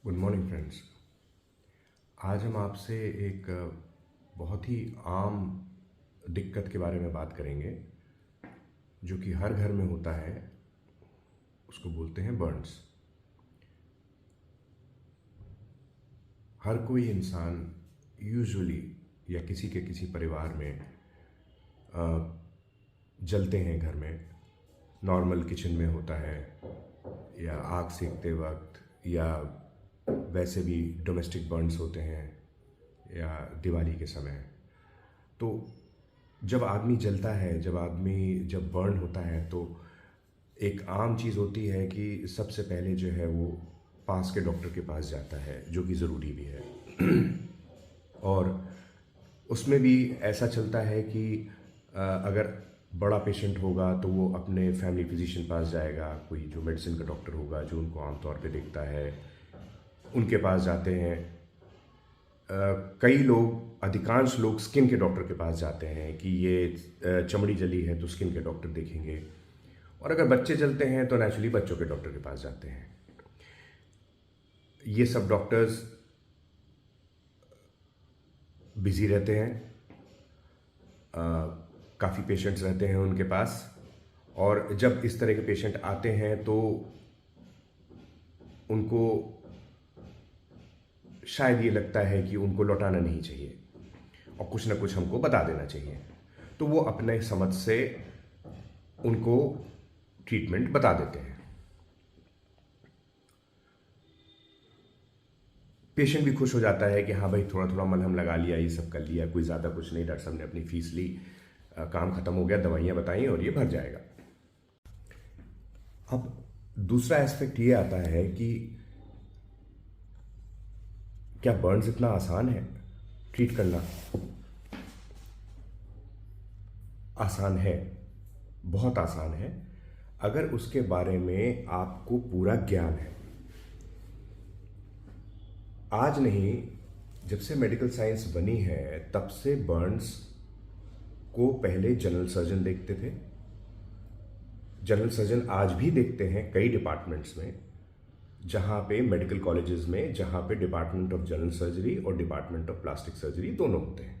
Good morning friends. आज हम आपसे एक बहुत ही आम दिक्कत के बारे में बात करेंगे जो कि हर घर में होता है। उसको बोलते हैं बर्न्स। हर कोई इंसान यूजुअली या किसी के किसी परिवार में जलते हैं घर में। नॉर्मल किचन में होता है या आग सेकते वक्त या वैसे भी डोमेस्टिक बर्न्स होते हैं या दिवाली के समय। तो जब आदमी जलता है, जब बर्न होता है तो एक आम चीज़ होती है कि सबसे पहले जो है वो पास के डॉक्टर के पास जाता है, जो कि ज़रूरी भी है। और उसमें भी ऐसा चलता है कि अगर बड़ा पेशेंट होगा तो वो अपने फैमिली फिजिशियन पास जाएगा, कोई जो मेडिसिन का डॉक्टर होगा जो उनको आमतौर पे देखता है, उनके पास जाते हैं। कई लोग, अधिकांश लोग स्किन के डॉक्टर के पास जाते हैं कि ये चमड़ी जली है तो स्किन के डॉक्टर देखेंगे। और अगर बच्चे जलते हैं तो नेचुरली बच्चों के डॉक्टर के पास जाते हैं। ये सब डॉक्टर्स बिजी रहते हैं, काफ़ी पेशेंट्स रहते हैं उनके पास। और जब इस तरह के पेशेंट आते हैं तो उनको शायद ये लगता है कि उनको लौटाना नहीं चाहिए और कुछ ना कुछ हमको बता देना चाहिए, तो वो अपने समझ से उनको ट्रीटमेंट बता देते हैं। पेशेंट भी खुश हो जाता है कि हाँ भाई, थोड़ा थोड़ा मलहम लगा लिया, ये सब कर लिया, कोई ज़्यादा कुछ नहीं, डॉक्टर साहब ने अपनी फीस ली, काम ख़त्म हो गया, दवाइयाँ बताई और ये भर जाएगा। अब दूसरा एस्पेक्ट ये आता है कि क्या बर्न्स इतना आसान है ट्रीट करना? आसान है, बहुत आसान है, अगर उसके बारे में आपको पूरा ज्ञान है। आज नहीं, जब से मेडिकल साइंस बनी है तब से बर्न्स को पहले जनरल सर्जन देखते थे। जनरल सर्जन आज भी देखते हैं कई डिपार्टमेंट्स में, जहाँ पे मेडिकल कॉलेजेस में, जहाँ पे डिपार्टमेंट ऑफ जनरल सर्जरी और डिपार्टमेंट ऑफ प्लास्टिक सर्जरी दोनों होते हैं।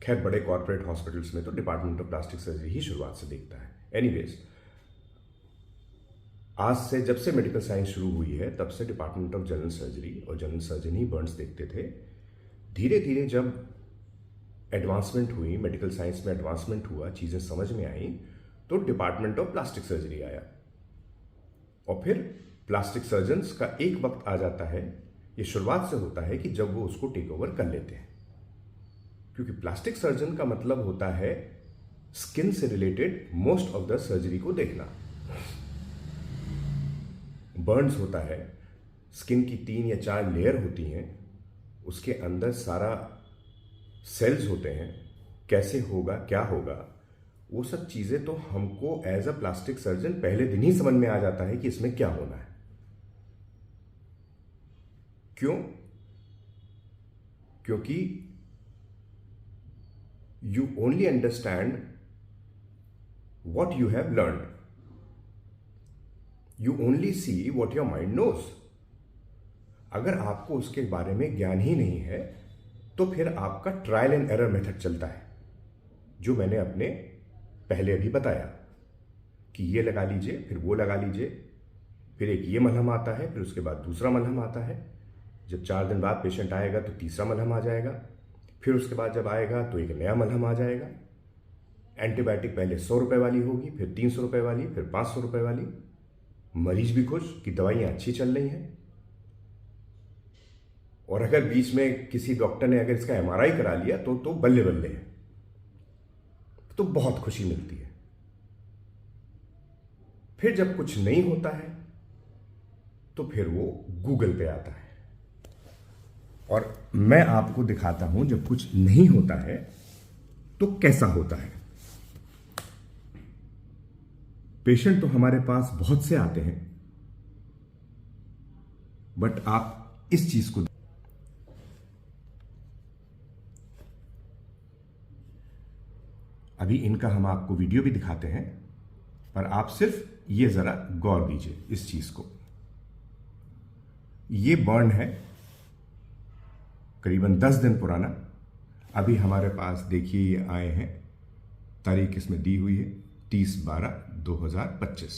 खैर, बड़े कॉर्पोरेट हॉस्पिटल्स में तो डिपार्टमेंट ऑफ प्लास्टिक सर्जरी ही शुरुआत से देखता है। एनीवेज, आज से जब से मेडिकल साइंस शुरू हुई है तब से डिपार्टमेंट ऑफ जनरल सर्जरी और जनरल सर्जन ही बर्न्स देखते थे। धीरे धीरे जब एडवांसमेंट हुई, मेडिकल साइंस में एडवांसमेंट हुआ, चीज़ें समझ में आई, तो डिपार्टमेंट ऑफ प्लास्टिक सर्जरी आया। और फिर प्लास्टिक सर्जन्स का एक वक्त आ जाता है, ये शुरुआत से होता है कि जब वो उसको टेक ओवर कर लेते हैं। क्योंकि प्लास्टिक सर्जन का मतलब होता है स्किन से related most of the surgery को देखना। बर्न्स होता है, स्किन की 3 या 4 लेयर होती हैं, उसके अंदर सारा सेल्स होते हैं, कैसे होगा, क्या होगा, वो सब चीज़ें तो हमको एज अ प्लास्टिक सर्जन पहले दिन ही समझ में आ जाता है कि इसमें क्या होना है। क्यों? क्योंकि you only understand what you have learned. You only see what your mind knows. अगर आपको उसके बारे में ज्ञान ही नहीं है तो फिर आपका ट्रायल एंड एरर मेथड चलता है, जो मैंने अपने पहले अभी बताया कि ये लगा लीजिए, फिर वो लगा लीजिए, फिर एक ये मलहम आता है, फिर उसके बाद दूसरा मलहम आता है। जब 4 दिन बाद पेशेंट आएगा तो तीसरा मलहम आ जाएगा, फिर उसके बाद जब आएगा तो एक नया मलहम आ जाएगा। एंटीबायोटिक पहले 100 रुपए वाली होगी, फिर 300 रुपए वाली, फिर 500 रुपए वाली। मरीज भी खुश कि दवाइयाँ अच्छी चल रही हैं। और अगर बीच में किसी डॉक्टर ने अगर इसका एमआरआई करा लिया तो बल्ले बल्ले है, तो बहुत खुशी मिलती है। फिर जब कुछ नहीं होता है तो फिर वो गूगल पे आता है और मैं आपको दिखाता हूं जब कुछ नहीं होता है तो कैसा होता है। पेशेंट तो हमारे पास बहुत से आते हैं, बट आप इस चीज को, अभी इनका हम आपको वीडियो भी दिखाते हैं, पर आप सिर्फ ये जरा गौर दीजिए इस चीज को। ये बर्न है करीबन 10 दिन पुराना। अभी हमारे पास देखिए ये आए हैं, तारीख इसमें दी हुई है 30/12/2025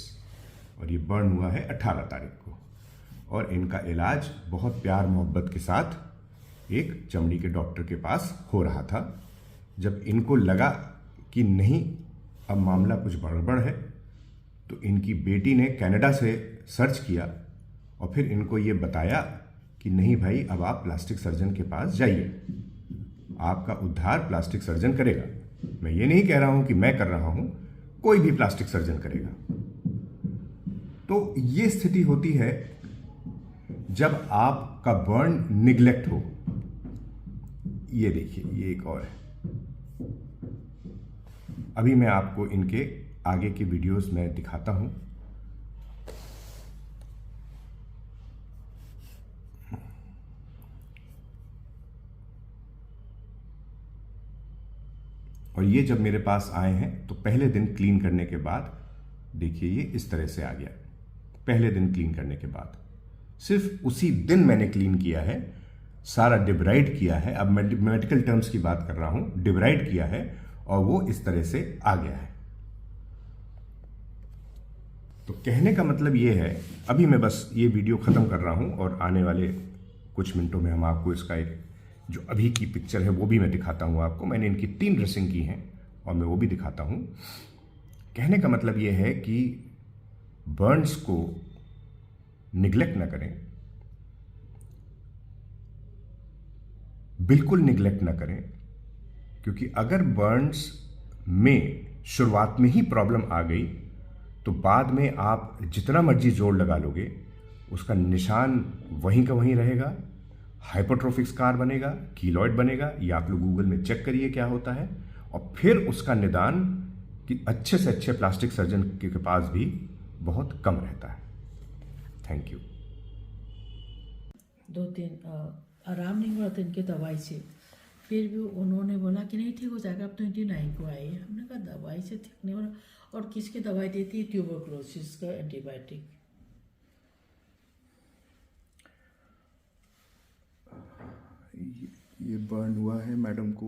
और ये बर्न हुआ है 18 तारीख को। और इनका इलाज बहुत प्यार मोहब्बत के साथ एक चमड़ी के डॉक्टर के पास हो रहा था। जब इनको लगा कि नहीं अब मामला कुछ गड़बड़ है, तो इनकी बेटी ने कनाडा से सर्च किया और फिर इनको ये बताया कि नहीं भाई, अब आप प्लास्टिक सर्जन के पास जाइए, आपका उद्धार प्लास्टिक सर्जन करेगा। मैं ये नहीं कह रहा हूं कि मैं कर रहा हूं, कोई भी प्लास्टिक सर्जन करेगा। तो ये स्थिति होती है जब आपका बर्न निग्लेक्ट हो। ये देखिए, ये एक और है। अभी मैं आपको इनके आगे के वीडियोस में दिखाता हूं। और ये जब मेरे पास आए हैं तो पहले दिन क्लीन करने के बाद देखिए ये इस तरह से आ गया। पहले दिन क्लीन करने के बाद, सिर्फ उसी दिन मैंने क्लीन किया है, सारा डिब्राइड किया है। अब मैं मेडिकल टर्म्स की बात कर रहा हूं, डिब्राइड किया है और वो इस तरह से आ गया है। तो कहने का मतलब ये है, अभी मैं बस ये वीडियो ख़त्म कर रहा हूं और आने वाले कुछ मिनटों में हम आपको इसका एक जो अभी की पिक्चर है वो भी मैं दिखाता हूं आपको। मैंने इनकी 3 ड्रेसिंग की हैं और मैं वो भी दिखाता हूं। कहने का मतलब ये है कि बर्न्स को निग्लेक्ट ना करें, बिल्कुल निग्लेक्ट ना करें, क्योंकि अगर बर्न्स में शुरुआत में ही प्रॉब्लम आ गई तो बाद में आप जितना मर्जी जोर लगा लोगे, उसका निशान वहीं का वहीं रहेगा। हाइपरट्रोफिक स्कार बनेगा, कीलॉइड बनेगा। ये आप लोग गूगल में चेक करिए क्या होता है। और फिर उसका निदान कि अच्छे से अच्छे प्लास्टिक सर्जन के पास भी बहुत कम रहता है। Thank you. 2-3 आराम नहीं हो रहा था इनके दवाई से, फिर भी उन्होंने बोला कि नहीं ठीक हो जाएगा, आप 29 को आइए। हमने कहा दवाई से ठीक नहीं हो रहा। और किसकी दवाई देती है? ट्यूबरक्लोसिस का एंटीबायोटिक। ये बर्न हुआ है मैडम को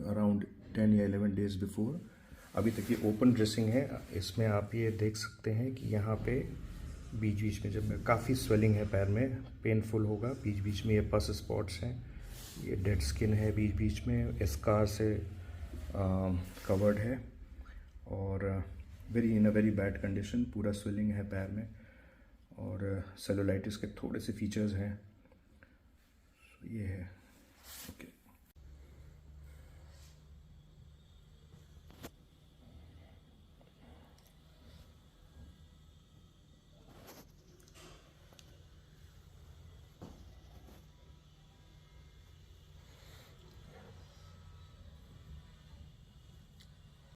अराउंड 10 या 11 डेज बिफोर। अभी तक ये ओपन ड्रेसिंग है। इसमें आप ये देख सकते हैं कि यहाँ पे बीच बीच में जब काफ़ी स्वेलिंग है पैर में, पेनफुल होगा। बीच बीच में ये पस स्पॉट्स हैं, ये डेड स्किन है, बीच बीच में स्कार से कवर्ड है और इन अ वेरी बैड कंडीशन। पूरा स्वेलिंग है पैर में और सेलुलाइटिस के थोड़े से फीचर्स हैं। ये है। ओके।